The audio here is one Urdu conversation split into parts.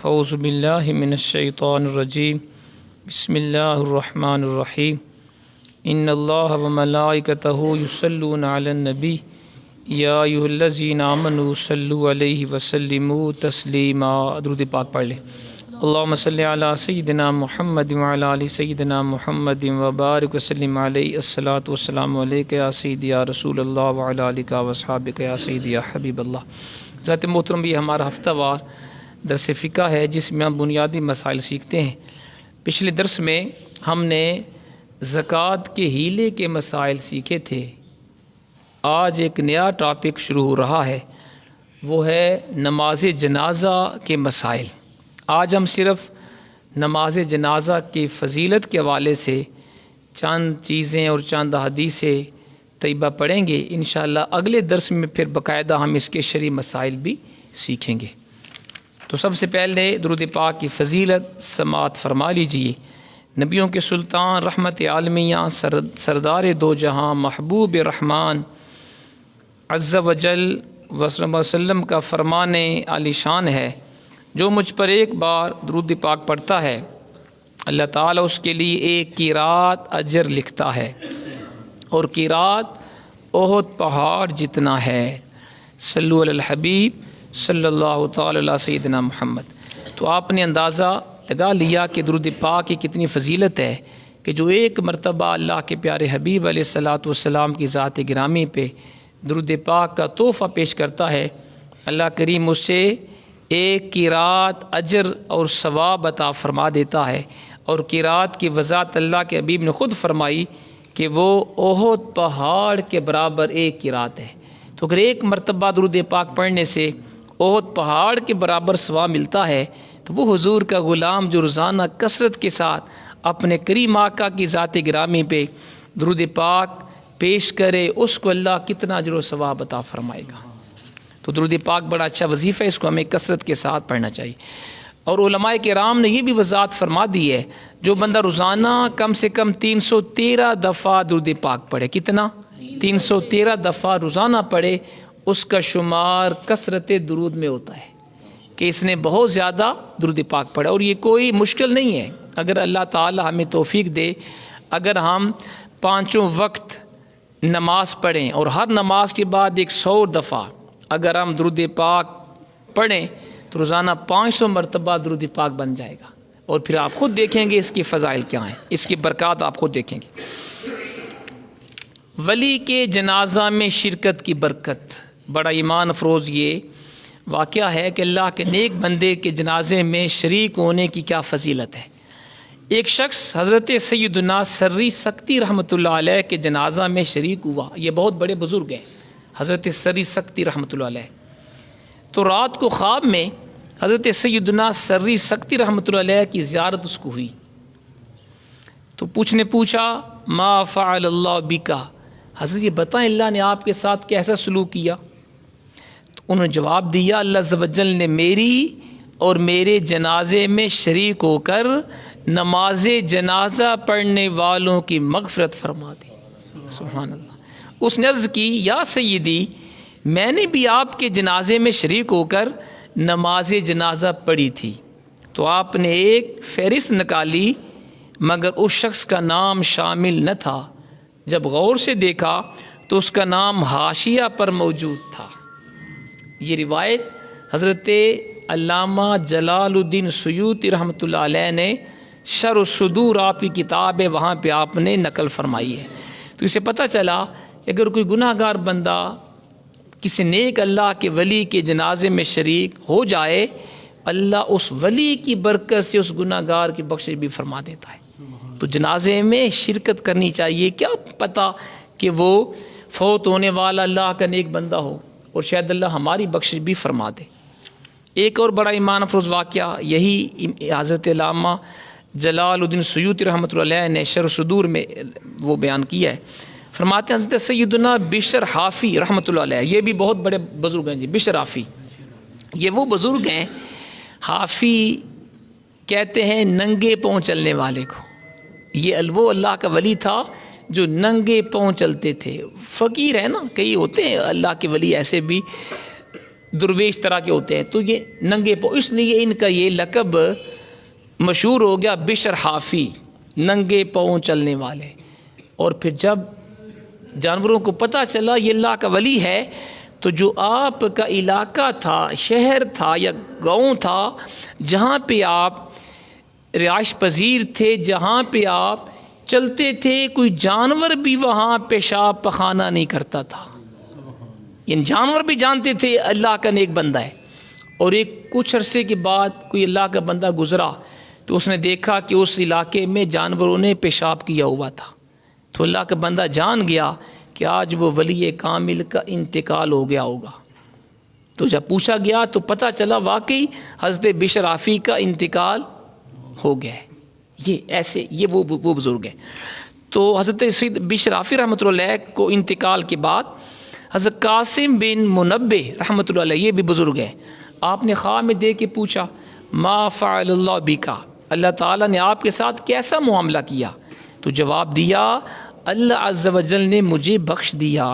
فاعوذ باللہ من الشیطان الرجیم بسم اللہ الرحمن الرحیم ان اللہ وملائکتہ یصلون علی النبی یا ایھا الذین آمنوا صلوا علیہ وسلموا تسلیما۔ درود پاک پڑھ لیں۔ اللہم صلی علی سیدنا محمد وعلی آل سیدنا محمد وبارک وسلم علیہ۔ الصلاۃ والسلام علیک یا سیدی یا رسول اللہ وعلی آلک واصحابک یا سیدی یا حبیب اللہ۔ ذات محترم، یہ ہمارا ہفتہ وار درس فقہ ہے جس میں ہم بنیادی مسائل سیکھتے ہیں۔ پچھلے درس میں ہم نے زکوٰۃ کے ہیلے کے مسائل سیکھے تھے۔ آج ایک نیا ٹاپک شروع ہو رہا ہے، وہ ہے نماز جنازہ کے مسائل۔ آج ہم صرف نماز جنازہ کی فضیلت کے حوالے سے چند چیزیں اور چند حدیثیں طیبہ پڑھیں گے۔ انشاءاللہ اگلے درس میں پھر باقاعدہ ہم اس کے شرعی مسائل بھی سیکھیں گے۔ تو سب سے پہلے درود پاک کی فضیلت سماعت فرما لیجئے۔ نبیوں کے سلطان رحمت عالمیہ سردار دو جہاں محبوب رحمان عز و جل وسلم کا فرمان عالی شان ہے، جو مجھ پر ایک بار درود پاک پڑھتا ہے اللہ تعالیٰ اس کے لیے ایک قیرات اجر لکھتا ہے، اور قیرات احد پہاڑ جتنا ہے۔ صلو علی الحبیب صلی اللہ تعالی علی سیدنا محمد۔ تو آپ نے اندازہ لگا لیا کہ درود پاک کی کتنی فضیلت ہے کہ جو ایک مرتبہ اللہ کے پیارے حبیب علیہ الصلاۃ والسلام کی ذات گرامی پہ درود پاک کا تحفہ پیش کرتا ہے، اللہ کریم اس سے ایک قیرات اجر اور ثواب عطا فرما دیتا ہے۔ اور قیرات کی وضاحت اللہ کے حبیب نے خود فرمائی کہ وہ احد پہاڑ کے برابر ایک قیرات ہے۔ تو اگر ایک مرتبہ درود پاک پڑھنے سے احد پہاڑ کے برابر ثواب ملتا ہے، تو وہ حضور کا غلام جو روزانہ کثرت کے ساتھ اپنے کریم آقا کی ذات گرامی پہ درود پاک پیش کرے، اس کو اللہ کتنا اجر و ثواب عطا فرمائے گا۔ تو درود پاک بڑا اچھا وظیفہ ہے، اس کو ہمیں کثرت کے ساتھ پڑھنا چاہیے۔ اور علماء کرام نے یہ بھی وضاحت فرما دی ہے، جو بندہ روزانہ کم سے کم 313 دفعہ درود پاک پڑھے، کتنا؟ 313 دفعہ روزانہ پڑھے، اس کا شمار کثرت درود میں ہوتا ہے کہ اس نے بہت زیادہ درود پاک پڑھا۔ اور یہ کوئی مشکل نہیں ہے، اگر اللہ تعالی ہمیں توفیق دے، اگر ہم پانچوں وقت نماز پڑھیں اور ہر نماز کے بعد 100 دفعہ اگر ہم درود پاک پڑھیں تو روزانہ 500 مرتبہ درود پاک بن جائے گا۔ اور پھر آپ خود دیکھیں گے اس کی فضائل کیا ہیں، اس کی برکات آپ خود دیکھیں گے۔ ولی کے جنازہ میں شرکت کی برکت، بڑا ایمان افروز یہ واقعہ ہے کہ اللہ کے نیک بندے کے جنازے میں شریک ہونے کی کیا فضیلت ہے۔ ایک شخص حضرت سیدنا سری سکتی رحمۃ اللہ علیہ کے جنازہ میں شریک ہوا۔ یہ بہت بڑے بزرگ ہیں، حضرت سری سکتی رحمۃ اللہ علیہ۔ تو رات کو خواب میں حضرت سیدنا سری سکتی رحمۃ اللہ علیہ کی زیارت اس کو ہوئی۔ تو پوچھا ما فعل اللہ بکا، حضرت یہ بتائیں اللہ نے آپ کے ساتھ کیسا سلوک کیا؟ تو انہوں نے جواب دیا، اللہ عز و جل نے میری اور میرے جنازے میں شریک ہو کر نماز جنازہ پڑھنے والوں کی مغفرت فرما دی۔ سبحان اللہ۔ اس نے عرض کی، یا سیدی میں نے بھی آپ کے جنازے میں شریک ہو کر نماز جنازہ پڑھی تھی۔ تو آپ نے ایک فہرست نکالی، مگر اس شخص کا نام شامل نہ تھا۔ جب غور سے دیکھا تو اس کا نام حاشیہ پر موجود تھا۔ یہ روایت حضرت علامہ جلال الدین سیوطی رحمۃ اللہ علیہ نے شرح الصدور آپ کی کتاب ہے، وہاں پہ آپ نے نقل فرمائی ہے۔ تو اسے پتہ چلا کہ اگر کوئی گناہ گار بندہ کسی نیک اللہ کے ولی کے جنازے میں شریک ہو جائے، اللہ اس ولی کی برکت سے اس گناہ گار کی بخشش بھی فرما دیتا ہے۔ تو جنازے میں شرکت کرنی چاہیے، کیا پتہ کہ وہ فوت ہونے والا اللہ کا نیک بندہ ہو، اور شاید اللہ ہماری بخشش بھی فرما دے۔ ایک اور بڑا ایمان افروز واقعہ یہی حضرت علامہ جلال الدین سیوطی رحمۃ اللہ علیہ نے شرح صدور میں وہ بیان کیا ہے۔ فرماتے ہیں حضرت سیدنا بشر حافی رحمۃ اللہ علیہ، یہ بھی بہت بڑے بزرگ ہیں جی، بشر حافی یہ وہ بزرگ ہیں، حافی کہتے ہیں ننگے پاؤں چلنے والے کو۔ یہ وہ اللہ کا ولی تھا جو ننگے پاؤں چلتے تھے۔ فقیر ہے نا، کئی ہوتے ہیں اللہ کے ولی ایسے بھی درویش طرح کے ہوتے ہیں، تو یہ ننگے پاؤں، اس لیے ان کا یہ لقب مشہور ہو گیا بشر حافی، ننگے پاؤں چلنے والے۔ اور پھر جب جانوروں کو پتہ چلا یہ اللہ کا ولی ہے، تو جو آپ کا علاقہ تھا، شہر تھا یا گاؤں تھا، جہاں پہ آپ رہائش پذیر تھے، جہاں پہ آپ چلتے تھے، کوئی جانور بھی وہاں پیشاب پخانہ نہیں کرتا تھا۔ یعنی جانور بھی جانتے تھے اللہ کا نیک بندہ ہے۔ اور ایک کچھ عرصے کے بعد کوئی اللہ کا بندہ گزرا، تو اس نے دیکھا کہ اس علاقے میں جانوروں نے پیشاب کیا ہوا تھا، تو اللہ کا بندہ جان گیا کہ آج وہ ولی کامل کا انتقال ہو گیا ہوگا۔ تو جب پوچھا گیا تو پتہ چلا واقعی حضرت بشر حافی کا انتقال ہو گیا ہے۔ یہ وہ بزرگ ہیں۔ تو حضرت سید بشر حافی رحمۃ اللہ علیہ کو انتقال کے بعد حضرت قاسم بن منبہ رحمۃ اللہ علیہ، یہ بھی بزرگ ہیں، آپ نے خواب میں دیکھ کے پوچھا ما فعل اللہ بکا، اللہ تعالیٰ نے آپ کے ساتھ کیسا معاملہ کیا؟ تو جواب دیا اللہ عز و جل نے مجھے بخش دیا،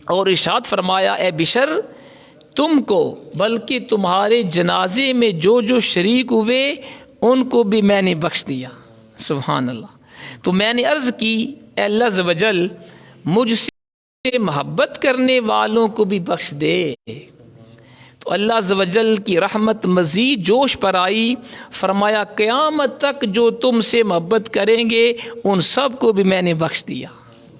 اور ارشاد فرمایا اے بشر تم کو بلکہ تمہارے جنازے میں جو جو شریک ہوئے ان کو بھی میں نے بخش دیا۔ سبحان اللہ۔ تو میں نے عرض کی اے اللہ عز و جل مجھ سے محبت کرنے والوں کو بھی بخش دے۔ تو اللہ عز و جل کی رحمت مزید جوش پر آئی، فرمایا قیامت تک جو تم سے محبت کریں گے ان سب کو بھی میں نے بخش دیا۔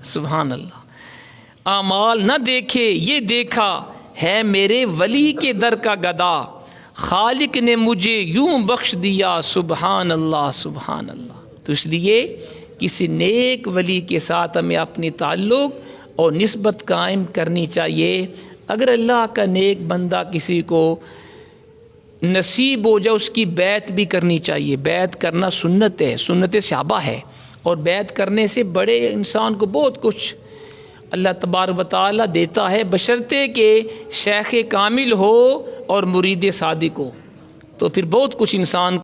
سبحان اللہ۔ اعمال نہ دیکھے یہ دیکھا ہے میرے ولی کے در کا گدا، خالق نے مجھے یوں بخش دیا۔ سبحان اللہ سبحان اللہ۔ تو اس لیے کسی نیک ولی کے ساتھ ہمیں اپنی تعلق اور نسبت قائم کرنی چاہیے۔ اگر اللہ کا نیک بندہ کسی کو نصیب ہو جائے اس کی بیعت بھی کرنی چاہیے۔ بیعت کرنا سنت ہے، سنت صحابہ ہے، اور بیعت کرنے سے بڑے انسان کو بہت کچھ اللہ تبارک و تعالیٰ دیتا ہے، بشرطے کہ شیخ کامل ہو اور مرید صادق ہو، تو پھر بہت کچھ انسان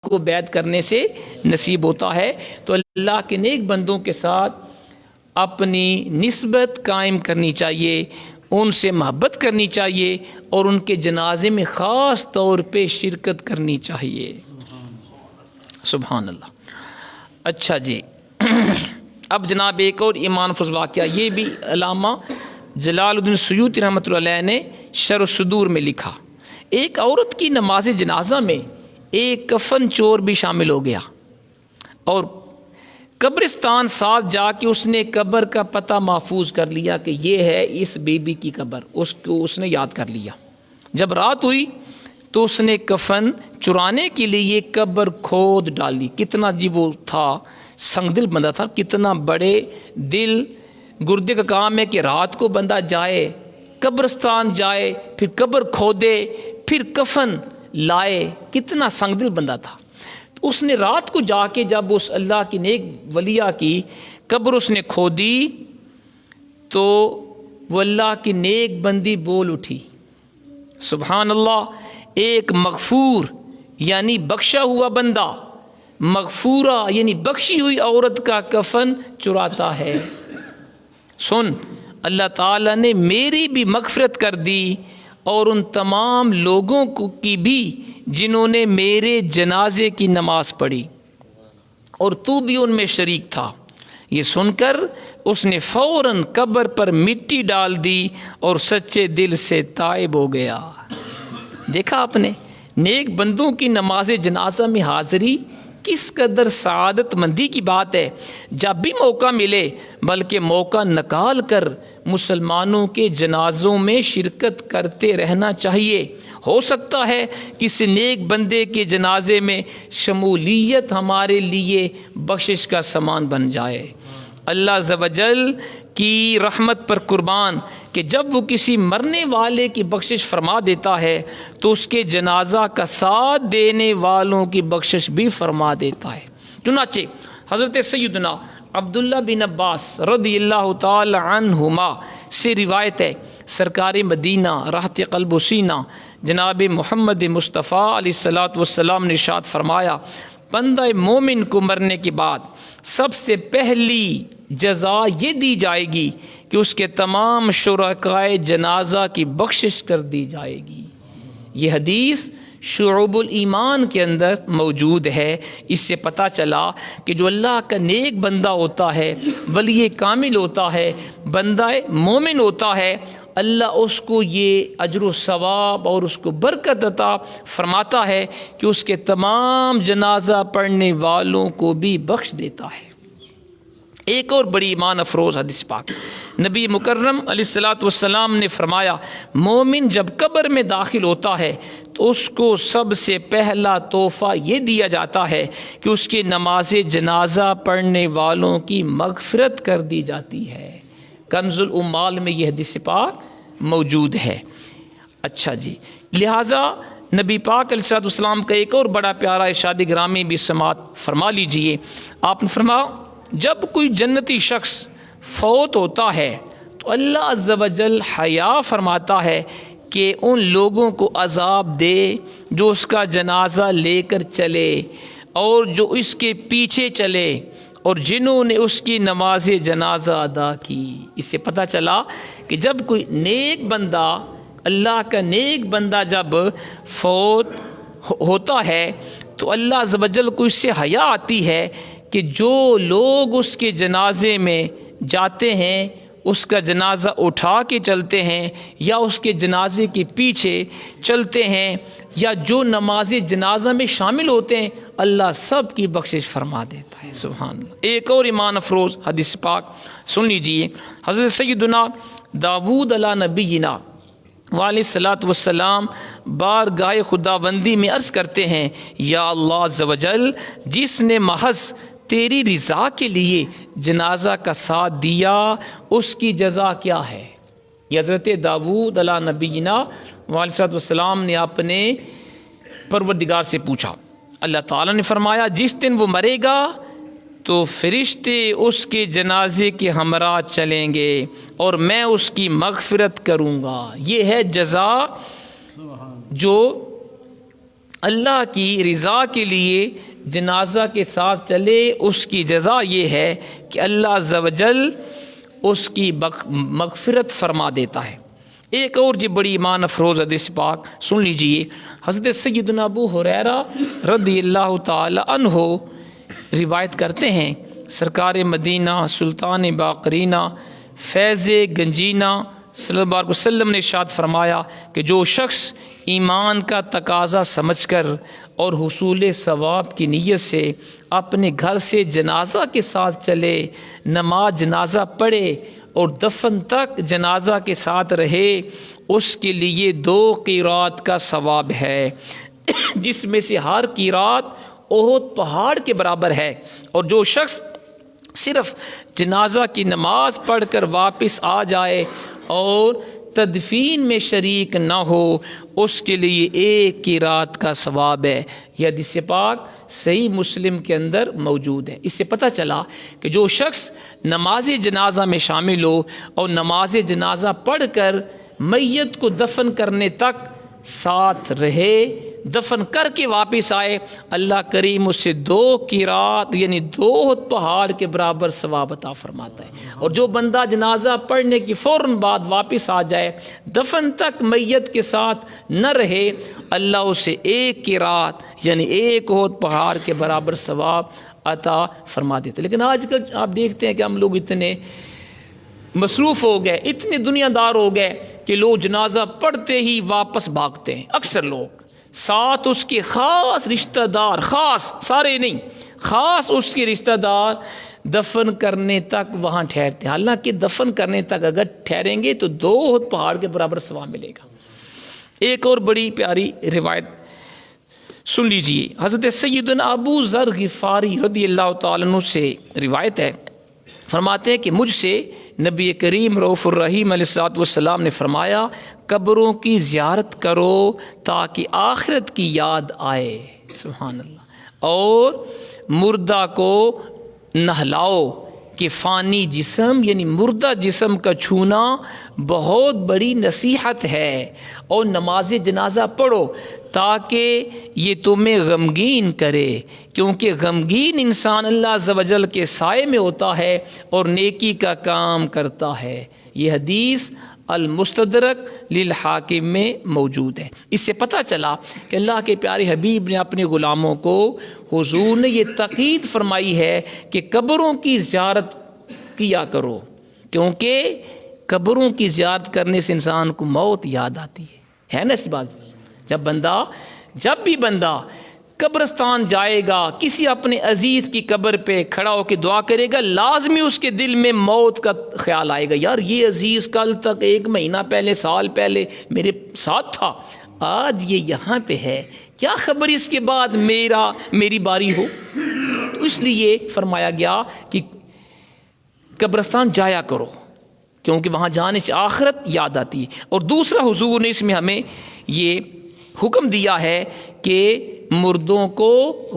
کو بیعت کرنے سے نصیب ہوتا ہے۔ تو اللہ کے نیک بندوں کے ساتھ اپنی نسبت قائم کرنی چاہیے، ان سے محبت کرنی چاہیے، اور ان کے جنازے میں خاص طور پہ شرکت کرنی چاہیے۔ سبحان اللہ۔ اچھا جی، اب جناب ایک اور ایمان افروز واقعہ، یہ بھی علامہ جلال الدین سیوطی رحمۃ اللہ علیہ نے شرح الصدور میں لکھا۔ ایک عورت کی نماز جنازہ میں ایک کفن چور بھی شامل ہو گیا، اور قبرستان ساتھ جا کے اس نے قبر کا پتہ محفوظ کر لیا کہ یہ ہے اس بی بی کی قبر، اس کو اس نے یاد کر لیا۔ جب رات ہوئی تو اس نے کفن چرانے کے لیے قبر کھود ڈالی۔ کتنا جی وہ تھا، سنگ دل بندہ تھا، کتنا بڑے دل گردے کا کام ہے کہ رات کو بندہ جائے، قبرستان جائے، پھر قبر کھودے، پھر کفن لائے، کتنا سنگ دل بندہ تھا۔ تو اس نے رات کو جا کے جب اس اللہ کی نیک ولیہ کی قبر اس نے کھودی تو وہ اللہ کی نیک بندی بول اٹھی، سبحان اللہ، ایک مغفور یعنی بخشا ہوا بندہ، مغفورہ یعنی بخشی ہوئی عورت کا کفن چراتا ہے۔ سن، اللہ تعالیٰ نے میری بھی مغفرت کر دی اور ان تمام لوگوں کی بھی جنہوں نے میرے جنازے کی نماز پڑھی، اور تو بھی ان میں شریک تھا۔ یہ سن کر اس نے فوراً قبر پر مٹی ڈال دی اور سچے دل سے تائب ہو گیا۔ دیکھا آپ نے، نیک بندوں کی نماز جنازہ میں حاضری کس قدر سعادت مندی کی بات ہے۔ جب بھی موقع ملے بلکہ موقع نکال کر مسلمانوں کے جنازوں میں شرکت کرتے رہنا چاہیے۔ ہو سکتا ہے کسی نیک بندے کے جنازے میں شمولیت ہمارے لیے بخشش کا سامان بن جائے۔ اللہ عز و جل کی رحمت پر قربان کہ جب وہ کسی مرنے والے کی بخشش فرما دیتا ہے تو اس کے جنازہ کا ساتھ دینے والوں کی بخشش بھی فرما دیتا ہے۔ چنانچہ حضرت سیدنا عبداللہ بن عباس رضی اللہ تعالی عنہما سے روایت ہے، سرکار مدینہ راحت قلب و سینہ جناب محمد مصطفیٰ علیہ الصلوۃ والسلام نے ارشاد فرمایا، بندہ مومن کو مرنے کے بعد سب سے پہلی جزا یہ دی جائے گی کہ اس کے تمام شرکائے جنازہ کی بخشش کر دی جائے گی۔ یہ حدیث شعب الایمان کے اندر موجود ہے۔ اس سے پتہ چلا کہ جو اللہ کا نیک بندہ ہوتا ہے، ولی کامل ہوتا ہے، بندہ مومن ہوتا ہے، اللہ اس کو یہ اجر و ثواب اور اس کو برکت عطا فرماتا ہے کہ اس کے تمام جنازہ پڑھنے والوں کو بھی بخش دیتا ہے۔ ایک اور بڑی ایمان افروز حدیث پاک، نبی مکرم علیہ الصلوۃ والسلام نے فرمایا، مومن جب قبر میں داخل ہوتا ہے تو اس کو سب سے پہلا تحفہ یہ دیا جاتا ہے کہ اس کی نماز جنازہ پڑھنے والوں کی مغفرت کر دی جاتی ہے۔ کنز الاموال میں یہ حدیث پاک موجود ہے۔ اچھا جی، لہٰذا نبی پاک علیہ الصلوۃ والسلام کا ایک اور بڑا پیارا ارشاد گرامی بھی سماعت فرما لیجئے۔ آپ نے فرمایا، جب کوئی جنتی شخص فوت ہوتا ہے تو اللہ عز و جل حیا فرماتا ہے کہ ان لوگوں کو عذاب دے جو اس کا جنازہ لے کر چلے اور جو اس کے پیچھے چلے اور جنہوں نے اس کی نماز جنازہ ادا کی۔ اس سے پتہ چلا کہ جب کوئی نیک بندہ، اللہ کا نیک بندہ جب فوت ہوتا ہے تو اللہ عز و جل کو اس سے حیا آتی ہے کہ جو لوگ اس کے جنازے میں جاتے ہیں، اس کا جنازہ اٹھا کے چلتے ہیں یا اس کے جنازے کے پیچھے چلتے ہیں یا جو نماز جنازہ میں شامل ہوتے ہیں، اللہ سب کی بخشش فرما دیتا ہے۔ سبحان اللہ۔ ایک اور ایمان افروز حدیث پاک سن لیجئے، حضرت سیدنا داؤد علیہ نبینا علیہ الصلوۃ والسلام بارگاہ خداوندی میں عرض کرتے ہیں، یا اللہ عز و جل، جس نے محض تیری رضا کے لیے جنازہ کا ساتھ دیا، اس کی جزا کیا ہے؟ یہ حضرت داؤد علیہ نبینا علیہ الصلوۃ والسلام نے اپنے پروردگار سے پوچھا۔ اللہ تعالیٰ نے فرمایا، جس دن وہ مرے گا تو فرشتے اس کے جنازے کے ہمراہ چلیں گے اور میں اس کی مغفرت کروں گا۔ یہ ہے جزا جو اللہ کی رضا کے لیے جنازہ کے ساتھ چلے، اس کی جزا یہ ہے کہ اللہ عز و جل اس کی مغفرت فرما دیتا ہے۔ ایک اور جی بڑی ایمان افروز حدیث پاک سن لیجئے، حضرت سیدنا ابو ہریرہ رضی اللہ تعالی عنہ روایت کرتے ہیں، سرکار مدینہ سلطان باقرینہ فیض گنجینہ صلی اللہ علیہ وسلم نے ارشاد فرمایا کہ جو شخص ایمان کا تقاضا سمجھ کر اور حصول ثواب کی نیت سے اپنے گھر سے جنازہ کے ساتھ چلے، نماز جنازہ پڑھے اور دفن تک جنازہ کے ساتھ رہے، اس کے لیے 2 قیرات کا ثواب ہے، جس میں سے ہر قیرات احد پہاڑ کے برابر ہے۔ اور جو شخص صرف جنازہ کی نماز پڑھ کر واپس آ جائے اور تدفین میں شریک نہ ہو، اس کے لیے 1 قیرات کا ثواب ہے۔ یہ حدیث پاک صحیح مسلم کے اندر موجود ہے۔ اس سے پتہ چلا کہ جو شخص نماز جنازہ میں شامل ہو اور نماز جنازہ پڑھ کر میت کو دفن کرنے تک ساتھ رہے، دفن کر کے واپس آئے، اللہ کریم اس سے 2 قیرات یعنی 2 پہاڑ کے برابر ثواب عطا فرماتا ہے۔ اور جو بندہ جنازہ پڑھنے کی فوراً بعد واپس آ جائے، دفن تک میت کے ساتھ نہ رہے، اللہ اسے 1 قیرات یعنی 1 پہاڑ کے برابر ثواب عطا فرما دیتا ہے۔ لیکن آج کل آپ دیکھتے ہیں کہ ہم لوگ اتنے مصروف ہو گئے، اتنے دنیا دار ہو گئے کہ لوگ جنازہ پڑھتے ہی واپس بھاگتے ہیں۔ اکثر لوگ ساتھ اس کے خاص رشتہ دار، خاص سارے نہیں، خاص اس کے رشتہ دار دفن کرنے تک وہاں ٹھہرتے ہیں۔ حالانکہ دفن کرنے تک اگر ٹھہریں گے تو 2 پہاڑ کے برابر ثواب ملے گا۔ ایک اور بڑی پیاری روایت سن لیجئے، حضرت سیدنا ابو ذر غفاری رضی اللہ تعالیٰ عنہ سے روایت ہے، فرماتے ہیں کہ مجھ سے نبی کریم رؤوف الرحیم علیہ الصلوۃ والسلام نے فرمایا، قبروں کی زیارت کرو تاکہ آخرت کی یاد آئے، سبحان اللہ، اور مردہ کو نہلاؤ کہ فانی جسم یعنی مردہ جسم کا چھونا بہت بڑی نصیحت ہے، اور نماز جنازہ پڑھو تاکہ یہ تمہیں غمگین کرے، کیونکہ غمگین انسان اللہ عز و جل کے سائے میں ہوتا ہے اور نیکی کا کام کرتا ہے۔ یہ حدیث المستدرک للحاکم میں موجود ہے۔ اس سے پتہ چلا کہ اللہ کے پیارے حبیب نے اپنے غلاموں کو، حضور نے یہ تاکید فرمائی ہے کہ قبروں کی زیارت کیا کرو، کیونکہ قبروں کی زیارت کرنے سے انسان کو موت یاد آتی ہے نا اس بات۔ جب بھی بندہ قبرستان جائے گا، کسی اپنے عزیز کی قبر پہ کھڑا ہو کے دعا کرے گا، لازمی اس کے دل میں موت کا خیال آئے گا، یار یہ عزیز کل تک 1 مہینہ پہلے، سال پہلے میرے ساتھ تھا، آج یہ یہاں پہ ہے، کیا خبر اس کے بعد میری باری ہو۔ تو اس لیے فرمایا گیا کہ قبرستان جایا کرو، کیونکہ وہاں جانے سے آخرت یاد آتی ہے۔ اور دوسرا حضور نے اس میں ہمیں یہ حکم دیا ہے کہ مردوں کو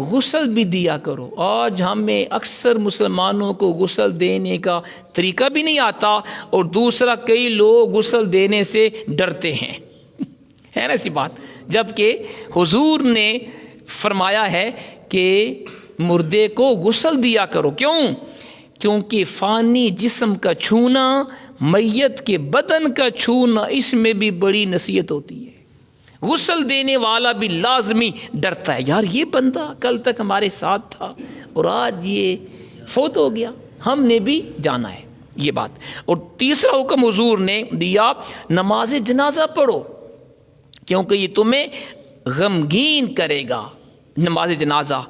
غسل بھی دیا کرو۔ آج ہمیں اکثر مسلمانوں کو غسل دینے کا طریقہ بھی نہیں آتا، اور دوسرا کئی لوگ غسل دینے سے ڈرتے ہیں، ہے نا ایسی بات، جبکہ حضور نے فرمایا ہے کہ مردے کو غسل دیا کرو۔ کیونکہ فانی جسم کا چھونا، میت کے بدن کا چھونا، اس میں بھی بڑی نصیحت ہوتی ہے۔ غسل دینے والا بھی لازمی ڈرتا ہے، یار یہ بندہ کل تک ہمارے ساتھ تھا اور آج یہ فوت ہو گیا، ہم نے بھی جانا ہے، یہ بات۔ اور تیسرا حکم حضور نے دیا، نماز جنازہ پڑھو، کیونکہ یہ تمہیں غمگین کرے گا۔ نماز جنازہ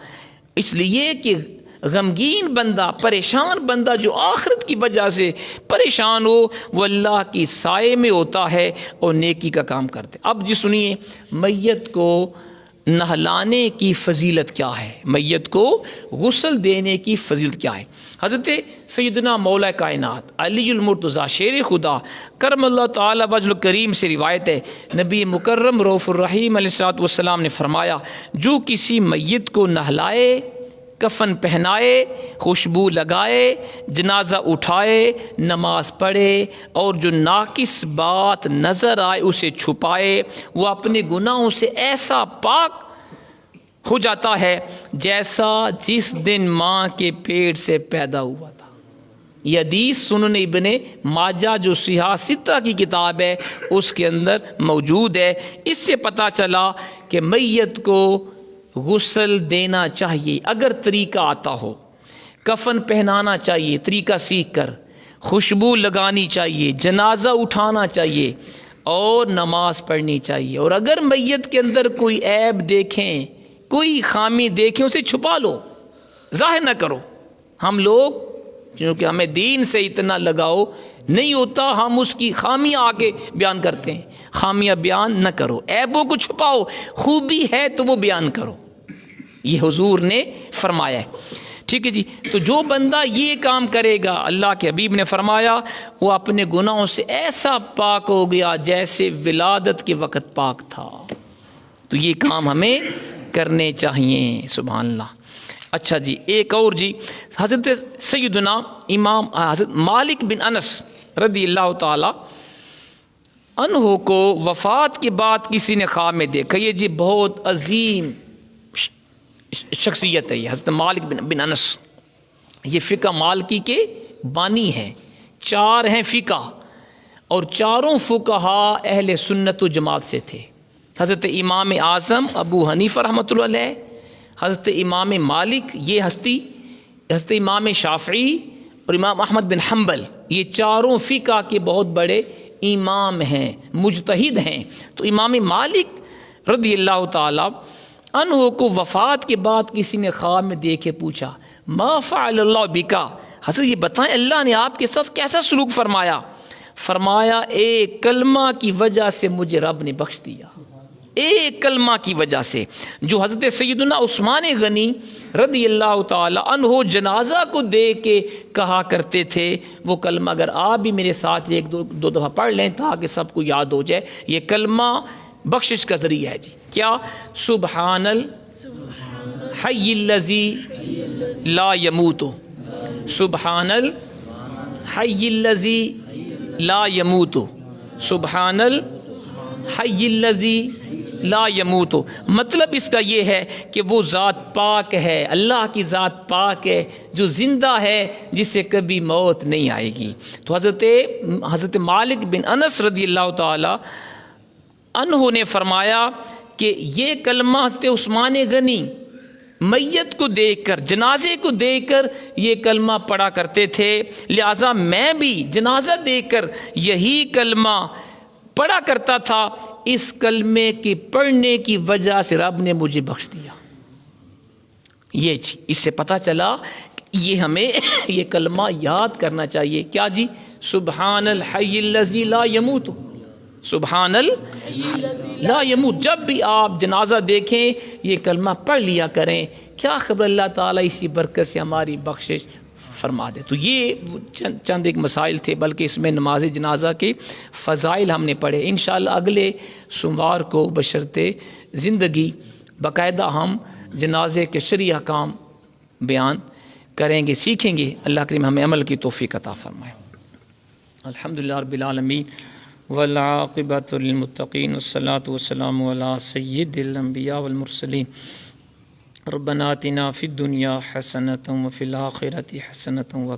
اس لیے کہ غمگین بندہ، پریشان بندہ جو آخرت کی وجہ سے پریشان ہو، وہ اللہ کی سائے میں ہوتا ہے اور نیکی کا کام کرتے۔ اب جی سنیے، میت کو نہلانے کی فضیلت کیا ہے، میت کو غسل دینے کی فضیلت کیا ہے۔ حضرت سیدنا مولا کائنات علی المرتضیٰ شیر خدا کرم اللہ تعالی وجہ کریم سے روایت ہے، نبی مکرم رؤوف الرحیم علیہ السلام نے فرمایا، جو کسی میت کو نہلائے، کفن پہنائے، خوشبو لگائے، جنازہ اٹھائے، نماز پڑھے، اور جو ناقص بات نظر آئے اسے چھپائے، وہ اپنے گناہوں سے ایسا پاک ہو جاتا ہے جیسا جس دن ماں کے پیٹ سے پیدا ہوا تھا۔ یہ حدیث سنن ابن ماجہ جو صحاح ستہ کی کتاب ہے اس کے اندر موجود ہے۔ اس سے پتہ چلا کہ میت کو غسل دینا چاہیے اگر طریقہ آتا ہو، کفن پہنانا چاہیے طریقہ سیکھ کر، خوشبو لگانی چاہیے، جنازہ اٹھانا چاہیے، اور نماز پڑھنی چاہیے۔ اور اگر میت کے اندر کوئی عیب دیکھیں، کوئی خامی دیکھیں، اسے چھپا لو، ظاہر نہ کرو۔ ہم لوگ کیونکہ ہمیں دین سے اتنا لگاؤ نہیں ہوتا، ہم اس کی خامیاں آگے بیان کرتے ہیں۔ خامیاں بیان نہ کرو، عیبوں کو چھپاؤ، خوبی ہے تو وہ بیان کرو، یہ حضور نے فرمایا ہے۔ ٹھیک ہے جی، تو جو بندہ یہ کام کرے گا، اللہ کے حبیب نے فرمایا، وہ اپنے گناہوں سے ایسا پاک ہو گیا جیسے ولادت کے وقت پاک تھا۔ تو یہ کام ہمیں کرنے چاہیے، سبحان اللہ۔ اچھا جی، ایک اور جی، حضرت سیدنا امام حضرت مالک بن انس رضی اللہ تعالی عنہ کو وفات کے بعد کسی نے خواب میں دیکھا۔ یہ جی بہت عظیم شخصیت ہے یہ حضرت مالک بن انس، یہ فقہ مالکی کے بانی ہیں، 4 ہیں فقہ، اور چاروں فقہا اہل سنت و جماعت سے تھے۔ حضرت امام اعظم ابو حنیفہ رحمۃ اللہ علیہ، حضرت امام مالک یہ ہستی، حضرت امام شافعی اور امام احمد بن حنبل، یہ چاروں فقہ کے بہت بڑے امام ہیں، مجتہد ہیں۔ تو امام مالک رضی اللہ تعالی عنہ کو وفات کے بعد کسی نے خواب میں دیکھے پوچھا، ما فعل اللہ بکا، حضرت یہ بتائیں اللہ نے آپ کے ساتھ کیسا سلوک فرمایا؟ فرمایا ایک کلمہ کی وجہ سے مجھے رب نے بخش دیا، ایک کلمہ کی وجہ سے۔ جو حضرت سیدنا عثمان غنی رضی اللہ تعالی عنہ جنازہ کو دیکھ کے کہا کرتے تھے، وہ کلمہ اگر آپ بھی میرے ساتھ 1-2 دفعہ پڑھ لیں تاکہ سب کو یاد ہو جائے، یہ کلمہ بخشش کا ذریعہ ہے جی۔ کیا؟ سبحان الحی الذی لا یموت، سبحان الحی الذی لا یموت، سبحان الحی الذی لا یموت. مطلب اس کا یہ ہے کہ وہ ذات پاک ہے، اللہ کی ذات پاک ہے جو زندہ ہے، جس سے کبھی موت نہیں آئے گی. تو حضرت مالک بن انس رضی اللہ تعالی عنہ نے فرمایا کہ یہ کلمہ حضرت عثمان غنی میت کو دیکھ کر، جنازے کو دیکھ کر یہ کلمہ پڑھا کرتے تھے، لہٰذا میں بھی جنازہ دیکھ کر یہی کلمہ پڑھا کرتا تھا. اس کلمے کے پڑھنے کی وجہ سے رب نے مجھے بخش دیا. یہ جی اس سے پتہ چلا کہ یہ ہمیں یہ کلمہ یاد کرنا چاہیے. کیا جی؟ سبحان الحی الذی لا یموت، سبحان لا یموت. جب بھی آپ جنازہ دیکھیں یہ کلمہ پڑھ لیا کریں. کیا خبر اللہ تعالیٰ اسی برکت سے ہماری بخشش فرما دے. تو یہ چند ایک مسائل تھے، بلکہ اس میں نماز جنازہ کے فضائل ہم نے پڑھے. انشاءاللہ اگلے سوموار کو بشرط زندگی باقاعدہ ہم جنازے کے شرعی احکام بیان کریں گے، سیکھیں گے. اللہ کریم ہمیں عمل کی توفیق عطا فرمائے. الحمدللہ رب العالمین والعاقبۃ للمتقین والصلاۃ والسلام علی سید الانبیاء والمرسلین. ربنا آتنا فی الدنیا حسنۃ وفی الآخرۃ حسنۃ